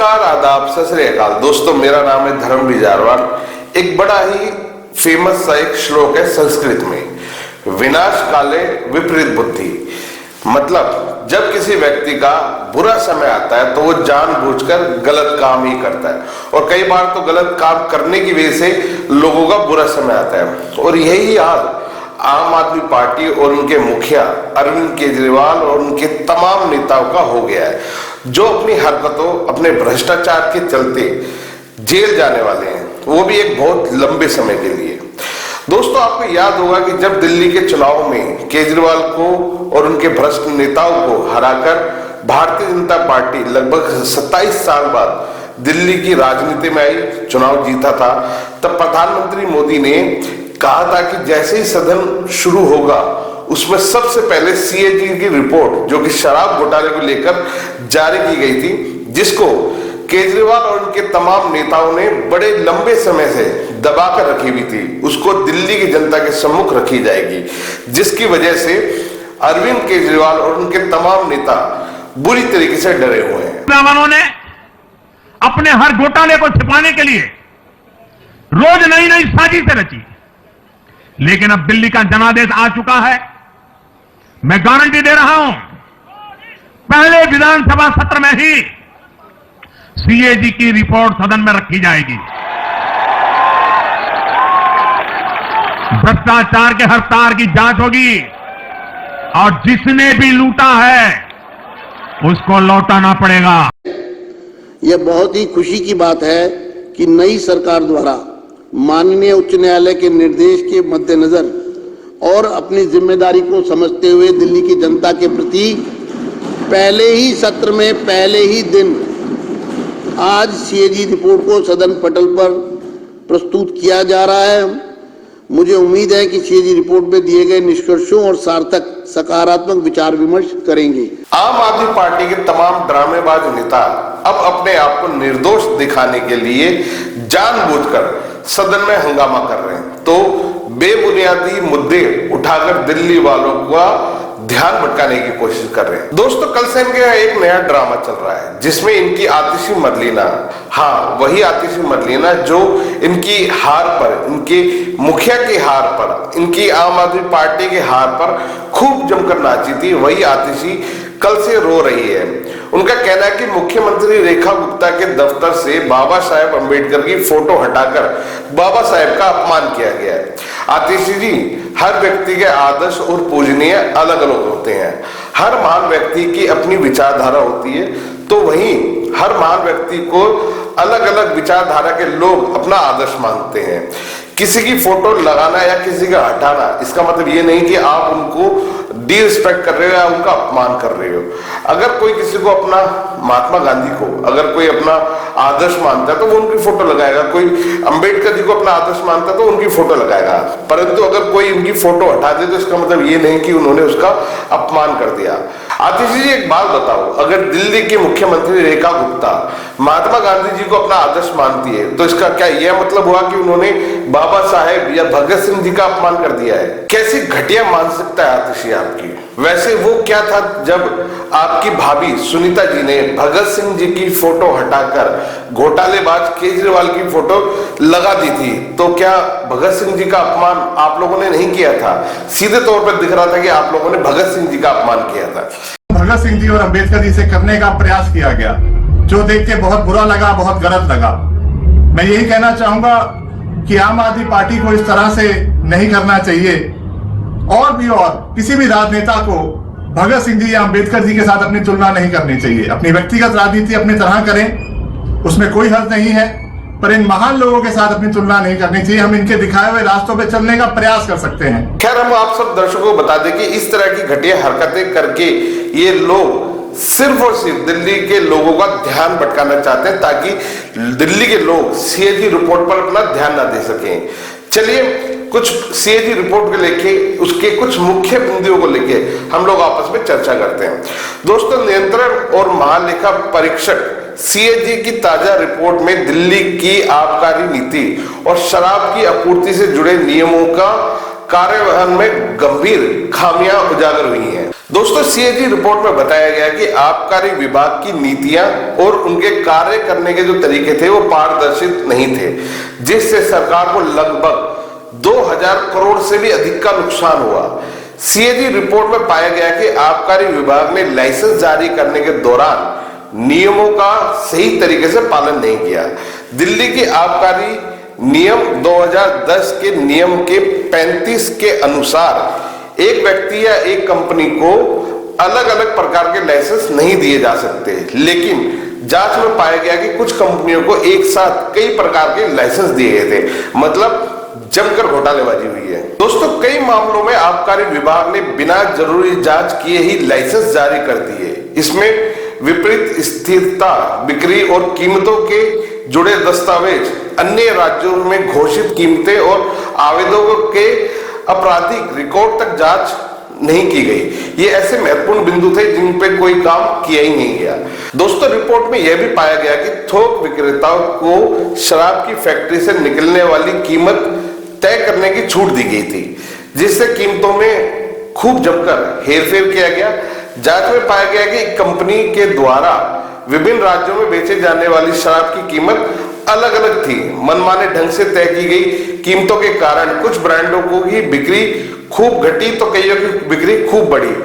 नमस्कार, आदाब, सत श्री अकाल। दोस्तों, मेरा नाम है धर्मवीर जारवाल। एक बड़ा ही फेमस सा एक श्लोक है संस्कृत में, विनाश काले विपरीत बुद्धि। मतलब जब किसी व्यक्ति का बुरा समय आता है तो वो जानबूझकर गलत काम ही करता है, और कई बार तो गलत काम करने की वजह से लोगों का बुरा समय आता है। और यही हाल आम आदमी पार्टी और उनके मुखिया अरविंद केजरीवाल और उनके तमाम नेताओं का हो गया है, जो अपनी हरकतों, अपने भ्रष्टाचार के चलते जेल जाने वाले हैं, वो भी एक बहुत लंबे समय के लिए। दोस्तों, आपको याद होगा कि जब दिल्ली के चुनाव में केजरीवाल को और उनके भ्रष्ट नेताओं को हराकर भारतीय जनता पार्टी लगभग 27 साल बाद दिल्ली की राजनीति में आई, चुनाव जीता था, तब प्रधानमंत्री मोदी ने कहा था कि जैसे ही सदन शुरू होगा उसमें सबसे पहले सीएजी की रिपोर्ट, जो कि शराब घोटाले को लेकर जारी की गई थी, जिसको केजरीवाल और उनके तमाम नेताओं ने बड़े लंबे समय से दबाकर रखी हुई थी, उसको दिल्ली की जनता के सम्मुख रखी जाएगी, जिसकी वजह से अरविंद केजरीवाल और उनके तमाम नेता बुरी तरीके से डरे हुए हैं। उन्होंने अपने हर घोटाले को छिपाने के लिए रोज नई नई साजिशें रची, लेकिन अब दिल्ली का जनादेश आ चुका है। मैं गारंटी दे रहा हूं, पहले विधानसभा सत्र में ही सीएजी की रिपोर्ट सदन में रखी जाएगी। भ्रष्टाचार के हर तार की जांच होगी, और जिसने भी लूटा है उसको लौटाना पड़ेगा। यह बहुत ही खुशी की बात है कि नई सरकार द्वारा माननीय उच्च न्यायालय के निर्देश के मद्देनजर और अपनी जिम्मेदारी को समझते हुए दिल्ली की जनता के प्रति पहले ही सत्र में पहले ही दिन आज सीएजी रिपोर्ट को सदन पटल पर प्रस्तुत किया जा रहा है। मुझे उम्मीद है कि सीएजी रिपोर्ट में दिए गए निष्कर्षों और सार्थक सकारात्मक विचार विमर्श करेंगे। आम आदमी पार्टी के तमाम ड्रामेबाज नेता अब अपने आप को निर्दोष दिखाने के लिए जानबूझकर सदन में हंगामा कर रहे हैं, तो बेबुनियादी मुद्दे उठाकर दिल्ली वालों का ध्यान भटकाने की कोशिश कर रहे हैं। दोस्तों, कल से इनके एक नया ड्रामा चल रहा है, जिसमें इनकी आतिशी मरलीना, हाँ वही आतिशी मरलीना जो इनकी हार पर, इनके मुखिया की हार पर, इनकी आम आदमी पार्टी की हार पर खूब जमकर नाची थी, वही आतिशी कल से रो रही है। उनका कहना है कि मुख्यमंत्री रेखा गुप्ता के दफ्तर से बाबा साहेब अंबेडकर की फोटो हटाकर बाबा साहेब का अपमान किया गया है। आतिशी जी, हर व्यक्ति के आदर्श और पूजनीय अलग अलग होते हैं। हर महान व्यक्ति की अपनी विचारधारा होती है, तो वहीं हर महान व्यक्ति को अलग अलग विचारधारा के लोग अपना आदर्श मानते हैं। किसी की फोटो लगाना या किसी का हटाना, इसका मतलब ये नहीं कि आप उनको डिसरिस्पेक्ट कर रहे हो या उनका अपमान कर रहे हो। अगर कोई किसी को अपना, महात्मा गांधी को अगर कोई अपना आदर्श मानता है तो वो उनकी फोटो लगाएगा, कोई अंबेडकर जी को अपना आदर्श मानता है तो उनकी फोटो लगाएगा, परंतु अगर कोई उनकी फोटो हटा दे तो इसका मतलब ये नहीं कि उन्होंने उसका अपमान कर दिया। आतिशी जी, एक बात बताओ, अगर दिल्ली की मुख्यमंत्री रेखा गुप्ता महात्मा गांधी जी को अपना आदर्श मानती है तो इसका क्या यह मतलब हुआ कि उन्होंने बाबा साहेब या भगत सिंह जी का अपमान कर दिया है? कैसी घटिया मानसिकता है आतिशी आपकी। वैसे वो क्या था जब आपकी भाभी सुनीता जी ने भगत सिंह जी की फोटो हटाकर घोटालेबाज केजरीवाल की फोटो लगा दी थी, तो क्या भगत सिंह जी का अपमान आप लोगों ने नहीं किया था? सीधे तौर पर दिख रहा था कि आप लोगों ने भगत सिंह जी का अपमान किया था। भगत सिंह जी और अंबेडकर जी से करने का प्रयास किया गया, जो देख के बहुत बुरा लगा, बहुत गलत लगा। मैं यही कहना चाहूंगा कि आम आदमी पार्टी को इस तरह से नहीं करना चाहिए, और किसी भी राजनेता को भगत सिंह जी या अंबेडकर जी के साथ अपनी तुलना नहीं करनी चाहिए। अपनी व्यक्तिगत राजनीति अपनी तरह करें, उसमें कोई हर्ज नहीं है, पर इन महान लोगों के साथ अपनी तुलना नहीं करनी चाहिए। हम इनके दिखाए हुए रास्तों पे चलने का प्रयास कर सकते हैं। खैर, हम आप सब दर्शकों को बता दें कि इस तरह की घटिया हरकतें करके ये लोग सिर्फ और सिर्फ दिल्ली के लोगों का ध्यान भटकाना चाहते हैं, ताकि दिल्ली के लोग सीएजी रिपोर्ट पर अपना ध्यान ना दे सकें। चलिए, कुछ सीएजी रिपोर्ट को लेके, उसके कुछ मुख्य बिंदुओं को लेके हम लोग आपस में चर्चा करते हैं। दोस्तों, नियंत्रण और महालेखा परीक्षक सीएजी की ताजा रिपोर्ट में दिल्ली की आबकारी नीति और शराब की आपूर्ति से जुड़े नियमों का कार्यवाहन में गंभीर खामियां उजागर हुई हैं। दोस्तों, सीएजी रिपोर्ट में बताया गया कि आबकारी विभाग की नीतियां और उनके कार्य करने के जो तरीके थे वो पारदर्शित नहीं थे, जिससे सरकार को लगभग 2000 करोड़ से भी अधिक का नुकसान हुआ। सीएजी रिपोर्ट में पाया गया कि आबकारी विभाग ने लाइसेंस जारी करने के दौरान नियमों का सही तरीके से पालन नहीं किया। दिल्ली के आबकारी नियम 2010 के नियम के 35 के अनुसार एक व्यक्ति या एक कंपनी को अलग अलग प्रकार के लाइसेंस नहीं दिए जा सकते, लेकिन जांच में पाया गया कि कुछ कंपनियों को एक साथ कई प्रकार के लाइसेंस दिए गए थे, मतलब जमकर घोटालेबाजी हुई है। दोस्तों, कई मामलों में आबकारी विभाग ने बिना जरूरी जांच किए ही लाइसेंस जारी कर दिए। इसमें विपरीत स्थिरता, बिक्री और कीमतों के जुड़े दस्तावेज, अन्य राज्यों में घोषित कीमतें और आवेदकों के आपराधिक रिकॉर्ड तक जांच नहीं की गई। ये ऐसे महत्वपूर्ण बिंदु थे जिन पे कोई काम किया ही नहीं गया। दोस्तों, रिपोर्ट में यह भी पाया गया कि थोक विक्रेताओं को शराब की फैक्ट्री से निकलने वाली कीमत तय करने की छूट दी गई थी, जिससे कीमतों में खूब जमकर हेरफेर किया गया। जांच में पाया गया कि कंपनी के द्वारा विभिन्न राज्यों में बेचे जाने वाली शराब की कीमत अलग अलग थी। मनमाने ढंग से तय की गई कीमतों के कारण कुछ ब्रांडों की बिक्री खूब घटी तो कईयों की बिक्री खूब बढ़ी,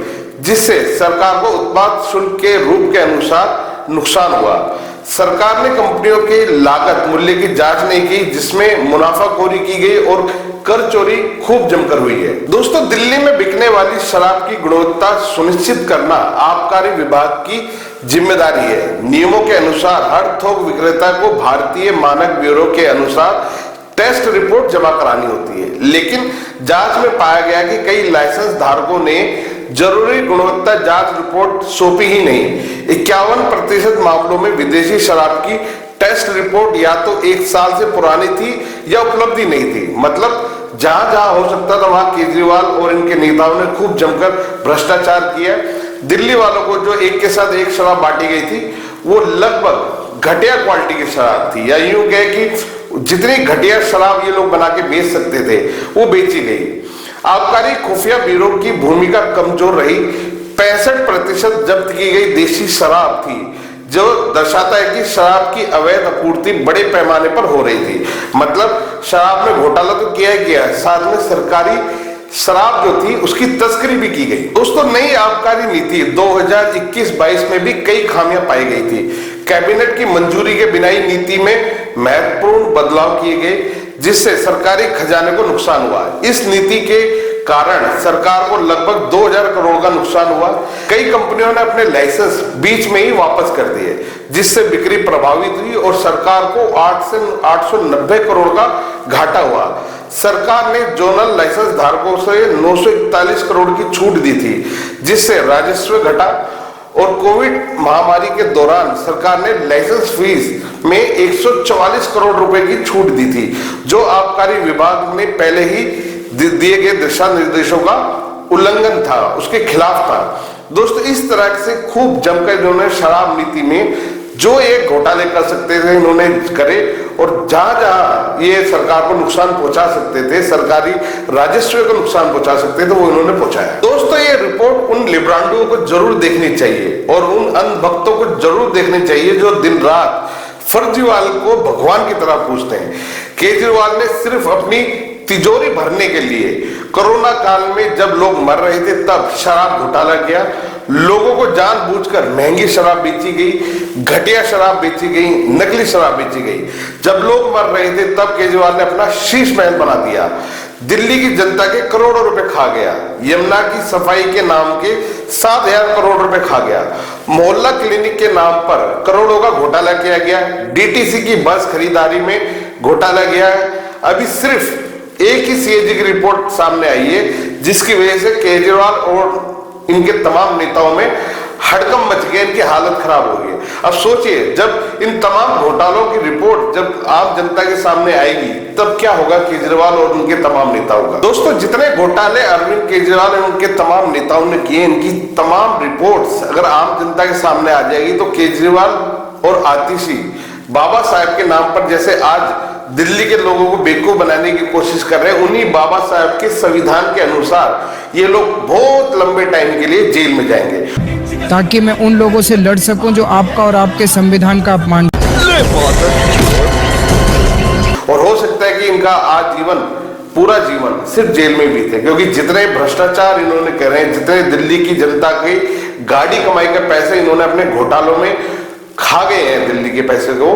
जिससे सरकार को उत्पाद शुल्क के रूप के अनुसार नुकसान हुआ। सरकार ने कंपनियों के लागत मूल्य की जांच नहीं की, जिसमें मुनाफाखोरी की गई और कर चोरी खूब जमकर हुई है। दोस्तों, दिल्ली में बिकने वाली शराब की गुणवत्ता सुनिश्चित करना आबकारी विभाग की जिम्मेदारी है। नियमों के अनुसार हर थोक विक्रेता को भारतीय मानक ब्यूरो के अनुसार टेस्ट रिपोर्ट जमा करानी होती है, लेकिन जांच में पाया गया कि कई लाइसेंस धारकों ने जरूरी गुणवत्ता जांच रिपोर्ट सौंपी ही नहीं। 51% मामलों में विदेशी शराब की टेस्ट रिपोर्ट या तो 1 साल से पुरानी थी या उपलब्धि नहीं थी। मतलब जहां जहां हो सकता था वहां केजरीवाल और इनके नेताओं ने खूब जमकर भ्रष्टाचार किया। दिल्ली वालों को जो एक के साथ एक शराब बांटी गई थी वो लगभग घटिया क्वालिटी की शराब थी, या यूं कहे कि जितनी घटिया शराब ये लोग बना के बेच सकते थे वो बेची गई। आबकारी खुफिया ब्यूरो की भूमिका कमजोर रही। 65% जब्त की गई देशी शराब थी, जो दर्शाता है कि शराब की अवैध आपूर्ति बड़े पैमाने पर हो रही थी। मतलब शराब में घोटाला तो किया ही किया, साथ में सरकारी शराब जो थी उसकी तस्करी भी की गई। दोस्तों, नई आबकारी नीति 2021-22 में भी कई खामियां पाई गई थी। कैबिनेट की मंजूरी के बिना ही नीति में महत्वपूर्ण बदलाव किए गए, जिससे सरकारी खजाने को नुकसान हुआ। इस नीति के कारण सरकार को लगभग 2000 करोड़ का नुकसान हुआ। कई कंपनियों ने अपने लाइसेंस बीच में ही वापस कर दिए, जिससे बिक्री प्रभावित हुई और सरकार को 890 करोड़ का घाटा हुआ। सरकार ने जोनल लाइसेंस धारकों से 941 करोड़ की छूट दी थी, जिससे राजस्व घटा। और कोविड महामारी के दौरान सरकार ने लाइसेंस फीस में 144 करोड़ रुपए की छूट दी थी, जो आबकारी विभाग ने पहले ही दिए गए दिशा निर्देशों का उल्लंघन था, उसके खिलाफ था। दोस्तों, इस तरह से खूब जमकर इन्होंने शराब नीति में जो एक घोटाले कर सकते थे इन्होंने करे, और जहां जहां ये सरकार को नुकसान पहुंचा सकते थे, सरकारी राजस्व को नुकसान पहुंचा सकते थे, वो इन्होंने पहुंचाया। दोस्तों, ये रिपोर्ट उन लिब्रांडुओं को जरूर देखनी चाहिए और उन अंधभक्तों को जरूर देखनी चाहिए जो दिन रात फर्जीवाल को भगवान की तरह पूजते हैं। केजरीवाल ने सिर्फ अपनी तिजोरी भरने के लिए कोरोना काल में जब लोग मर रहे थे तब शराब घोटाला किया। लोगों को जानबूझकर महंगी शराब बेची गई, घटिया शराब बेची गई, नकली शराब बेची गई। जब लोग मर रहे थे तब केजरीवाल ने अपना शीश महल बना दिया। दिल्ली की जनता के करोड़ों रुपए खा गया। यमुना की सफाई के नाम के 7000 करोड़ रुपए खा गया। मोहल्ला क्लिनिक के नाम पर करोड़ों का घोटाला किया गया। डीटीसी की बस खरीदारी में घोटाला गया है। अभी सिर्फ एक ही सीएजी की रिपोर्ट सामने आई है, जिसकी वजह से केजरीवाल और इनके तमाम नेताओं में हड़कंप मच गया, इनकी हालत खराब हो गई। अब सोचिए, जब इन तमाम घोटालों की रिपोर्ट जब आम जनता के सामने आएगी तब क्या होगा केजरीवाल और उनके तमाम नेताओं का। दोस्तों, जितने घोटाले अरविंद केजरीवाल और उनके तमाम नेताओं ने किए, इनकी तमाम रिपोर्ट्स अगर आम जनता के सामने आ जाएगी तो केजरीवाल और आतिशी बाबा साहेब के नाम पर जैसे आज दिल्ली के लोगों को बेवकूफ बनाने की कोशिश कर रहे हैं। उन्हीं बाबा साहब के संविधान के अनुसार ये लोग बहुत लंबे टाइम के लिए जेल में जाएंगे, ताकि मैं उन लोगों से लड़ सकूं जो आपका और आपके संविधान का अपमान। और हो सकता है कि इनका आजीवन, पूरा जीवन सिर्फ जेल में बीते, क्योंकि जितने भ्रष्टाचार इन्होंने करे हैं, जितने दिल्ली की जनता की गाड़ी कमाई के पैसे इन्होंने अपने घोटालों में खा गए हैं, दिल्ली के पैसे को,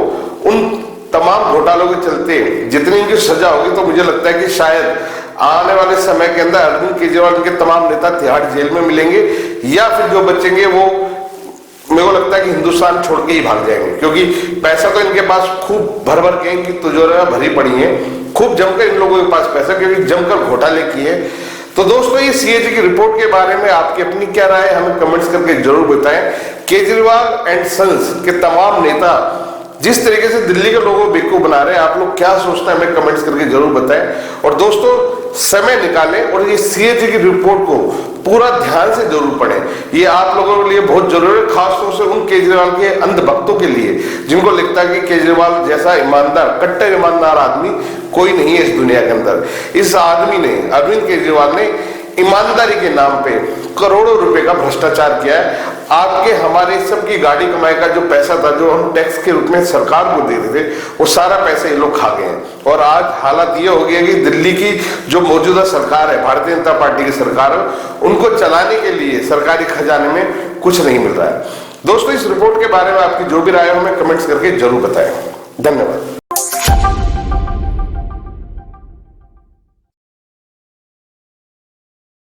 उन तमाम घोटालों के चलते जितनी इनकी सजा होगी, तो मुझे लगता है कि शायद आने वाले समय के अंदर अरविंद केजरीवाल के तमाम नेता तिहाड़ जेल में मिलेंगे, या फिर जो बचेंगे वो मेरे को लगता है कि हिंदुस्तान छोड़ के ही भाग जाएंगे, क्योंकि पैसा तो इनके पास खूब भर भर के इनकी तिजोरियां भरी पड़ी हैं, खूब जमकर इन लोगों के पास पैसा, क्योंकि जमकर घोटाले किए। तो दोस्तों, ये सीएजी की रिपोर्ट के बारे में आपकी अपनी क्या राय है, हमें कमेंट्स करके जरूर बताएं। केजरीवाल एंड सन्स के तमाम नेता जिस तरीके से दिल्ली के लोगों को बेवकूफ बना रहे हैं, आप लोग क्या सोचते हैं, हमें कमेंट्स करके जरूर बताएं। और दोस्तों, समय निकालें और ये सीएजी की रिपोर्ट को पूरा ध्यान से जरूर पढ़ें। ये आप लोगों के लिए बहुत जरूरी है, खासतौर से उन केजरीवाल के अंधभक्तों के लिए जिनको लगता है कि केजरीवाल जैसा ईमानदार, कट्टर ईमानदार आदमी कोई नहीं है इस दुनिया के अंदर। इस आदमी ने, अरविंद केजरीवाल ने ईमानदारी के नाम पे करोड़ों रुपए का भ्रष्टाचार किया है। आपके हमारे सबकी गाड़ी कमाई का जो पैसा था, जो हम टैक्स के रूप में सरकार को देते थे, वो सारा पैसा ये लोग खा गए हैं। और आज हालत ये हो गई है कि दिल्ली की जो मौजूदा सरकार है, भारतीय जनता पार्टी की सरकार है, उनको चलाने के लिए सरकारी खजाने में कुछ नहीं मिल रहा है। दोस्तों, इस रिपोर्ट के बारे में आपकी जो भी राय हो, हमें कमेंट्स करके जरूर बताएं। धन्यवाद।